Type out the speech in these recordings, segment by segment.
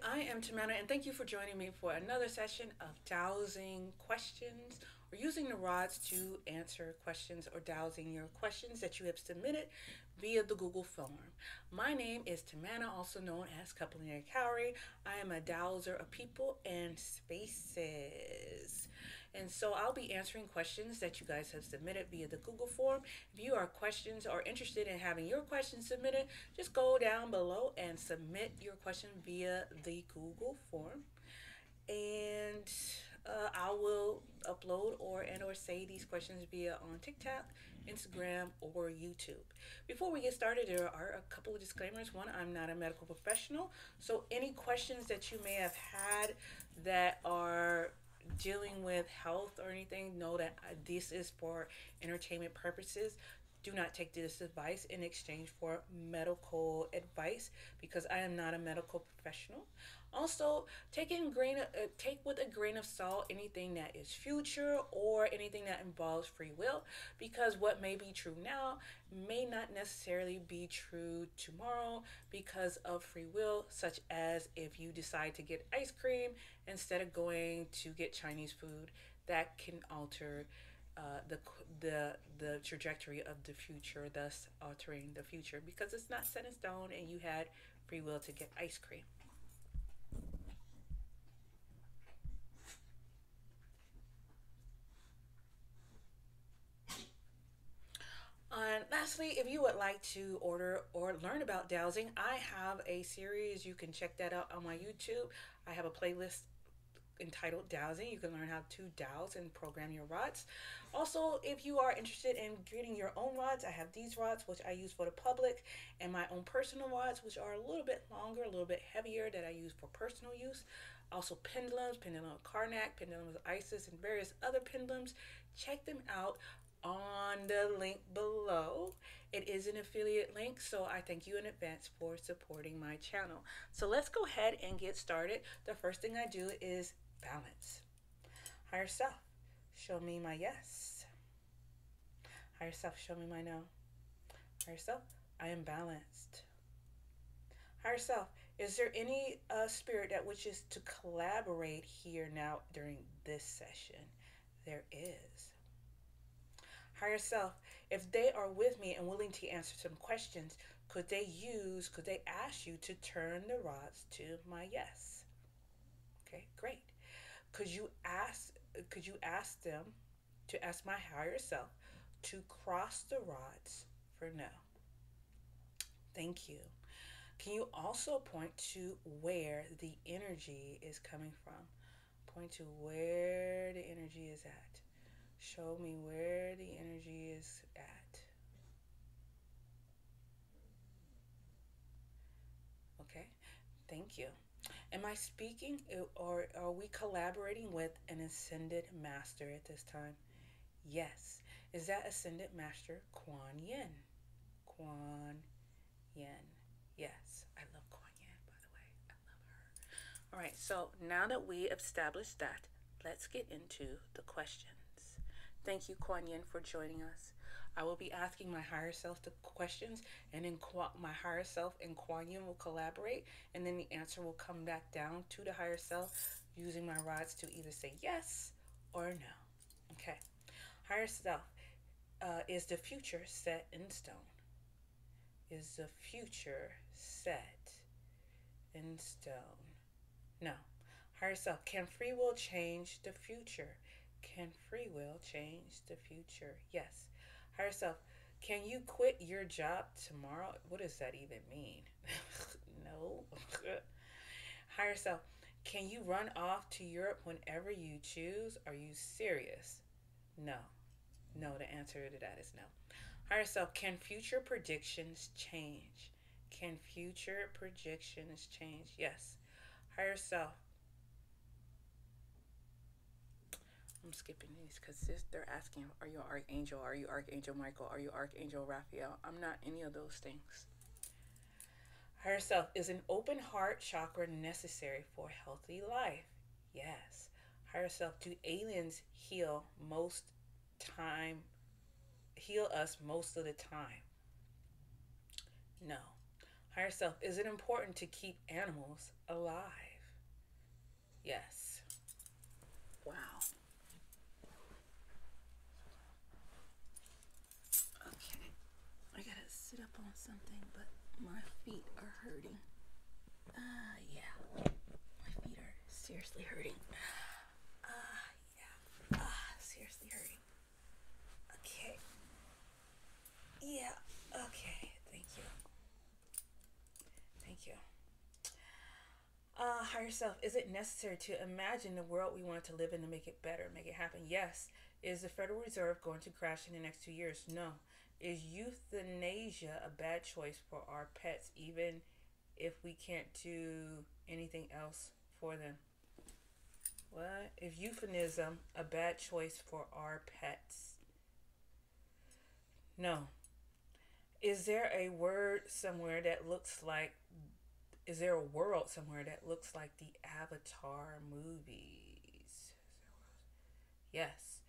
Hi, I am Tamana, and thank you for joining me for another session of dowsing questions or using the rods to answer questions or dowsing your questions that you have submitted via the Google form. My name is Tamana, also known as Culinary Cowrie. I am a dowser of people and spaces. And so I'll be answering questions that you guys have submitted via the Google form. If you are questions or interested in having your questions submitted, just go down below and submit your question via the Google form. And I will upload or say these questions via on TikTok, Instagram, or YouTube. Before we get started, there are a couple of disclaimers. One, I'm not a medical professional, so any questions that you may have had that are dealing with health or anything, know that this is for entertainment purposes. Do not take this advice in exchange for medical advice because I am not a medical professional. Also, take with a grain of salt anything that is future or anything that involves free will, because what may be true now may not necessarily be true tomorrow because of free will, such as if you decide to get ice cream instead of going to get Chinese food, that can alter the trajectory of the future, thus altering the future because it's not set in stone and you had free will to get ice cream. And lastly, if you would like to order or learn about dowsing, I have a series. You can check that out on my YouTube. I have a playlist entitled Dowsing. You can learn how to douse and program your rods. Also, if you are interested in getting your own rods, I have these rods, which I use for the public, and my own personal rods, which are a little bit longer, a little bit heavier, that I use for personal use. Also, pendulums, pendulum of Karnak, pendulum of Isis, and various other pendulums. Check them out on the link below. It is an affiliate link, so I thank you in advance for supporting my channel. So let's go ahead and get started. The first thing I do is balance. Higher self, show me my yes. Higher self, show me my no. Higher self, I am balanced. Higher self, is there any spirit that wishes to collaborate here now during this session? There is. Higher self, if they are with me and willing to answer some questions, could they ask you to turn the rods to my yes? Okay, great. Could you ask could you ask them to ask my higher self to cross the rods for no? Thank you. Can you also point to where the energy is coming from? Point to where the energy is at. Show me where the energy is at. Okay, thank you. Am I speaking or are we collaborating with an ascended master at this time? Yes. Is that ascended master Kuan Yin? Kuan Yin. Yes, I love Kuan Yin, by the way. I love her. All right, so now that we established that, let's get into the questions. Thank you, Kuan Yin, for joining us. I will be asking my higher self the questions, and then my higher self and Kuan Yin will collaborate, and then the answer will come back down to the higher self using my rods to either say yes or no. Okay. Higher self, is the future set in stone? Is the future set in stone? No. Higher self, can free will change the future? Can free will change the future? Yes. Higher self, can you quit your job tomorrow? What does that even mean? No. Higher self, can you run off to Europe whenever you choose? Are you serious? No. No, the answer to that is no. Higher self, can future predictions change? Can future predictions change? Yes. Higher self, I'm skipping these because they're asking, are you Archangel? Are you Archangel Michael? Are you Archangel Raphael? I'm not any of those things. Higher self, is an open heart chakra necessary for healthy life? Yes. Higher self, do aliens time heal us most of the time? No. Higher self, is it important to keep animals alive? Yes. Wow. Okay. I gotta sit up on something, but my feet are hurting. Yeah. My feet are seriously hurting. Yeah. Seriously hurting. Okay. Yeah. Okay. Thank you. Thank you. Higher self, is it necessary to imagine the world we want to live in to make it better, make it happen? Yes. Is the Federal Reserve going to crash in the next 2 years? No. Is euthanasia a bad choice for our pets, even if we can't do anything else for them? What? Is euphemism a bad choice for our pets? No. Is there a word somewhere that looks like is there a world somewhere that looks like the Avatar movies? Yes.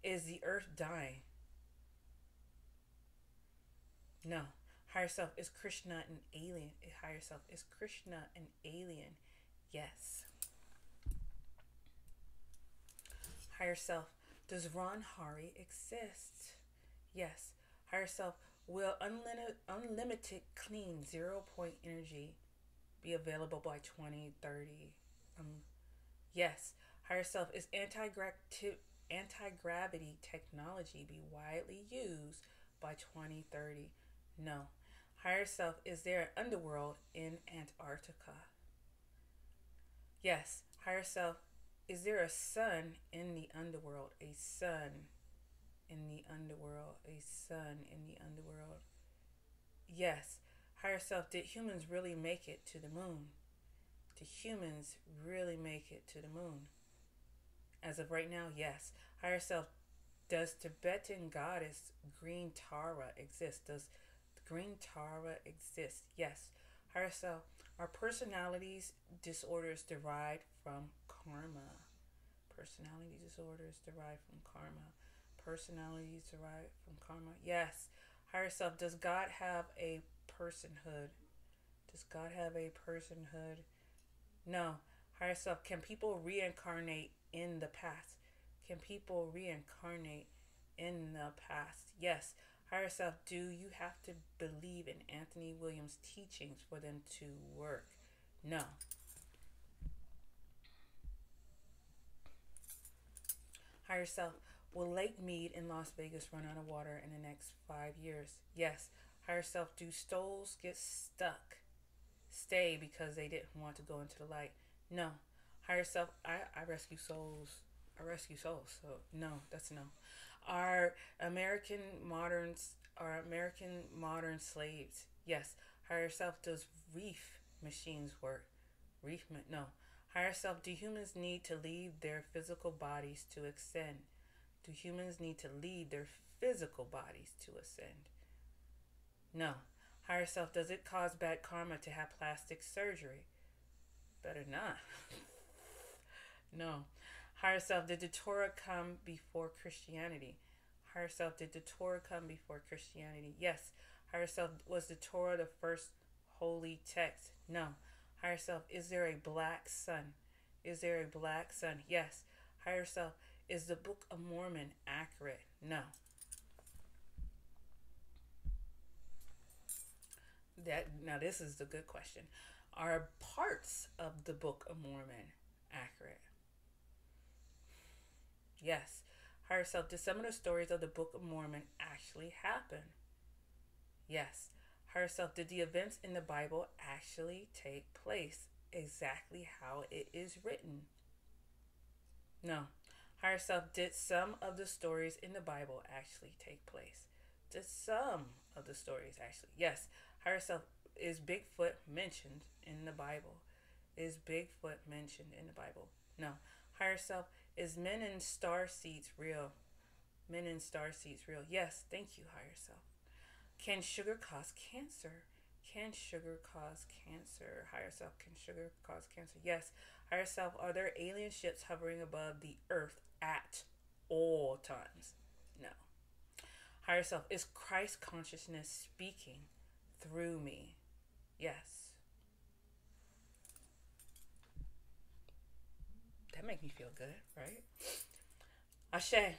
Is the earth dying? No. Higher self, is Krishna an alien? Higher self, is Krishna an alien? Yes. Higher self, does Ron Hari exist? Yes. Higher self, will unlimited clean 0 point energy be available by 2030? Yes. Higher self, is anti-gravity technology be widely used by 2030? No. Higher self, is there an underworld in Antarctica? Yes. Higher self, is there a sun in the underworld? A sun in the underworld. A sun in the underworld. Yes. Higher self, did humans really make it to the moon? Did humans really make it to the moon? As of right now, yes. Higher self, does Tibetan goddess Green Tara exist? Does Green Tara exist? Yes. Higher self, are personalities disorders derived from karma? Personality disorders derived from karma. Personalities derived from karma. Yes. Higher self, does God have a personhood? Does God have a personhood? No. Higher self, can people reincarnate in the past? Can people reincarnate in the past? Yes. Higher self, do you have to believe in Anthony Williams' teachings for them to work? No. Higher self, will Lake Mead in Las Vegas run out of water in the next 5 years? Yes. Higher self, do stoles get stuck? Stay because they didn't want to go into the light? No. Higher self, I rescue souls. I rescue souls. So no, that's no. Are American moderns are American modern slaves? Yes. Higher self, does reef machines work? No. Higher self, do humans need to leave their physical bodies to ascend? Do humans need to leave their physical bodies to ascend? No. Higher self, does it cause bad karma to have plastic surgery? Better not. No. Higher self, did the Torah come before Christianity? Higher self, did the Torah come before Christianity? Yes. Higher self, was the Torah the first holy text? No. Higher self, is there a black sun? Is there a black sun? Yes. Higher self, is the Book of Mormon accurate? No. That now this is the good question. Are parts of the Book of Mormon accurate? Yes. Higher self, did some of the stories of the Book of Mormon actually happen? Yes. Higher self, did the events in the Bible actually take place exactly how it is written? No. Higher self, did some of the stories in the Bible actually take place? Did some of the stories actually? Yes. Higher self, is Bigfoot mentioned in the Bible? Is Bigfoot mentioned in the Bible? No. Higher self, is men in star seats real? Men in star seats real? Yes. Thank you, higher self. Can sugar cause cancer? Can sugar cause cancer? Higher self, can sugar cause cancer? Yes. Higher self, are there alien ships hovering above the earth at all times? No. Higher self, is Christ consciousness speaking through me? Yes. make me feel good, right? Ashe,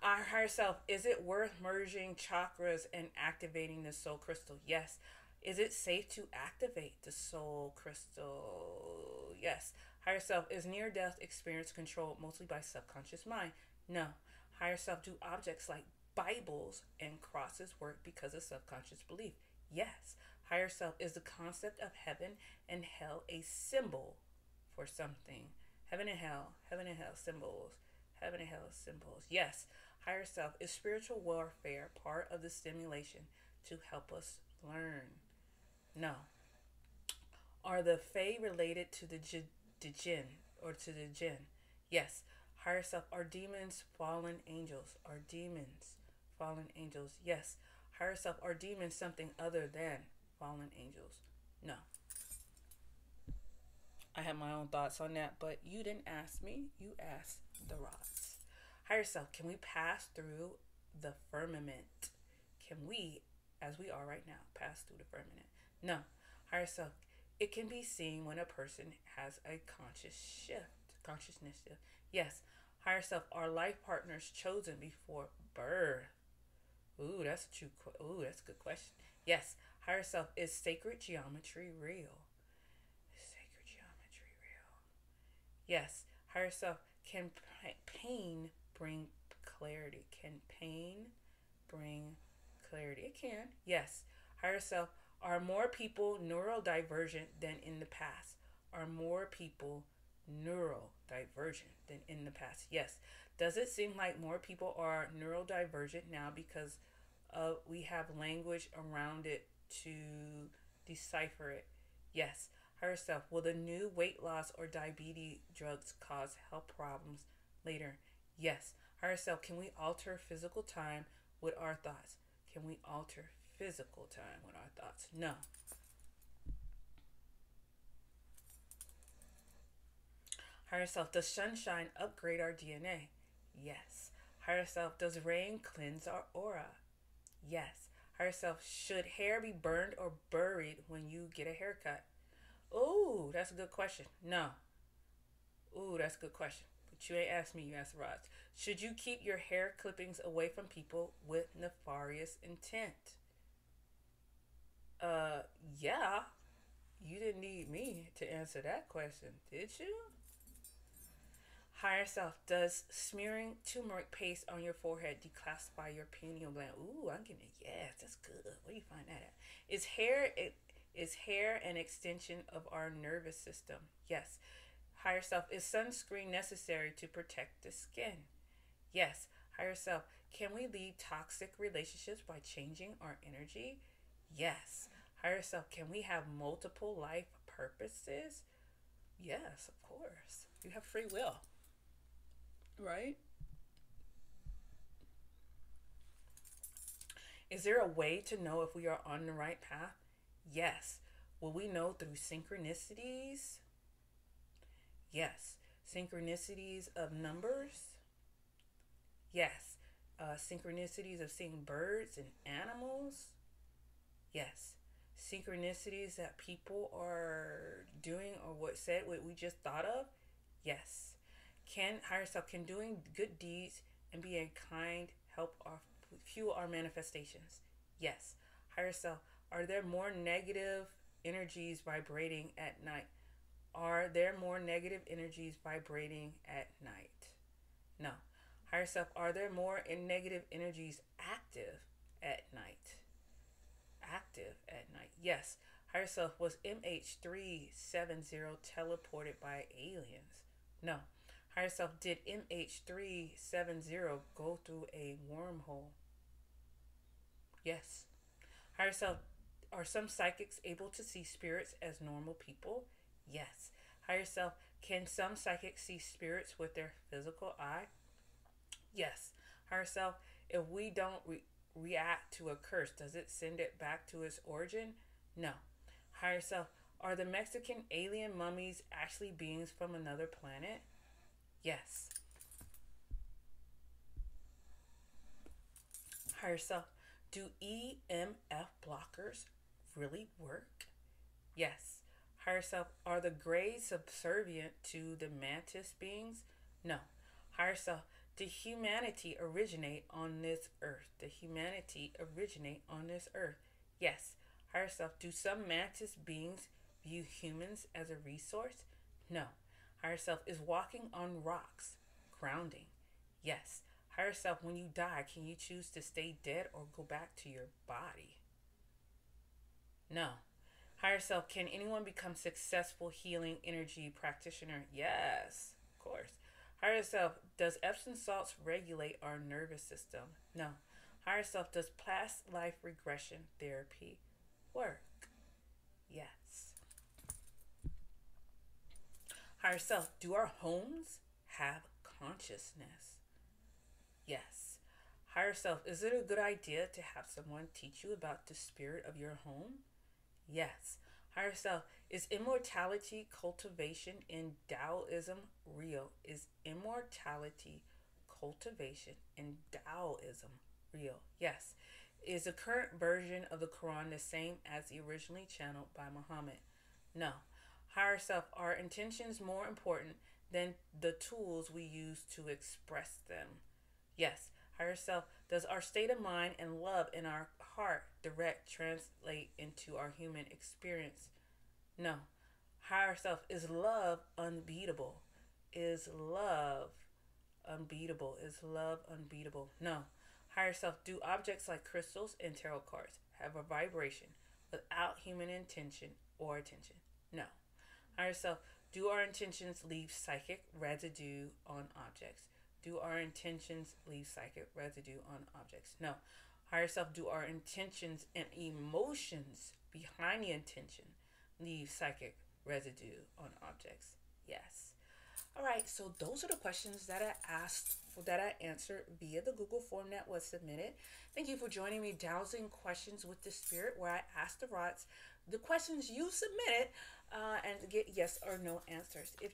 our higher self, is it worth merging chakras and activating the soul crystal? Yes. Is it safe to activate the soul crystal? Yes. Higher self, is near death experience controlled mostly by subconscious mind? No. Higher self, do objects like Bibles and crosses work because of subconscious belief? Yes. Higher self, is the concept of heaven and hell a symbol for something? Heaven and hell symbols. Heaven and hell symbols. Yes. Higher self, is spiritual warfare part of the stimulation to help us learn? No. Are the Fae related to the jinn or to the jinn? Yes. Higher self, are demons fallen angels? Are demons fallen angels? Yes. Higher self, are demons something other than fallen angels? No. I have my own thoughts on that, but you didn't ask me. You asked the rods. Higher self, can we pass through the firmament? Can we, as we are right now, pass through the firmament? No. Higher self, it can be seen when a person has a consciousness shift. Yes. Higher self, are life partners chosen before birth? Ooh, that's a true. Ooh, that's a good question. Yes. Higher self, is sacred geometry real? Is sacred geometry real? Yes. Higher self, can pain bring clarity? Can pain bring clarity? It can. Yes. Higher self, are more people neurodivergent than in the past? Are more people neurodivergent than in the past? Yes. Does it seem like more people are neurodivergent now because we have language around it to decipher it? Yes. Higher self, will the new weight loss or diabetes drugs cause health problems later? Yes. Higher self, can we alter physical time with our thoughts? Can we alter physical time with our thoughts? No. Higher self, does sunshine upgrade our DNA? Yes. Higher self, does rain cleanse our aura? Yes. Higher self, should hair be burned or buried when you get a haircut? Ooh, that's a good question. No. Ooh, that's a good question. But you ain't asked me, you asked Rods. Should you keep your hair clippings away from people with nefarious intent? Uh, yeah. You didn't need me to answer that question, did you? Higher self, does smearing turmeric paste on your forehead declassify your pineal gland? Ooh, I'm getting it. Yes, that's good. Where do you find that at? Is hair an extension of our nervous system? Yes. Higher self, is sunscreen necessary to protect the skin? Yes. Higher self, can we lead toxic relationships by changing our energy? Yes. Higher self, can we have multiple life purposes? Yes, of course. You have free will, right? Is there a way to know if we are on the right path? Yes. Will we know through synchronicities? Yes. Synchronicities of numbers? Yes. Synchronicities of seeing birds and animals? Yes. Synchronicities that people are doing or what we just thought of? Yes. Can higher self, can doing good deeds and being kind help our fuel our manifestations? Yes. Higher self, are there more negative energies vibrating at night? Are there more negative energies vibrating at night? No. Higher self, are there more negative energies active at night? Active at night. Yes. Higher self, was MH370 teleported by aliens? No. Higher self, did MH370 go through a wormhole? Yes. Higher self, are some psychics able to see spirits as normal people? Yes. Higher self, can some psychics see spirits with their physical eye? Yes. Higher self, if we don't react to a curse, does it send it back to its origin? No. Higher self, are the Mexican alien mummies actually beings from another planet? Yes. Higher self, do EMF blockers really work? Yes. Higher self, are the Greys subservient to the mantis beings? No. Higher self, did humanity originate on this earth? Did humanity originate on this earth? Yes. Higher self, do some mantis beings view humans as a resource? No. Higher self, is walking on rocks grounding? Yes. Higher self, when you die, can you choose to stay dead or go back to your body? No. Higher self, can anyone become successful healing energy practitioner? Yes, of course. Higher self, does Epsom salts regulate our nervous system? No. Higher self, does past life regression therapy work? Yes. Higher self, do our homes have consciousness? Yes. Higher self, is it a good idea to have someone teach you about the spirit of your home? Yes. Higher self, is immortality, cultivation, in Taoism real? Is immortality, cultivation, in Taoism real? Yes. Is the current version of the Quran the same as the originally channeled by Muhammad? No. Higher self, are intentions more important than the tools we use to express them? Yes. Higher self, does our state of mind and love in our heart direct translate into our human experience? No. Higher self, is love unbeatable? Is love unbeatable? Is love unbeatable? No. Higher self, do objects like crystals and tarot cards have a vibration without human intention or attention? No. Higher self, do our intentions leave psychic residue on objects? Do our intentions leave psychic residue on objects? No. Higher self, do our intentions and emotions behind the intention leave psychic residue on objects? Yes. All right, so those are the questions that I asked, that I answered via the Google form that was submitted. Thank you for joining me, Dowsing Questions with the Spirit, where I ask the rods the questions you submitted and get yes or no answers. If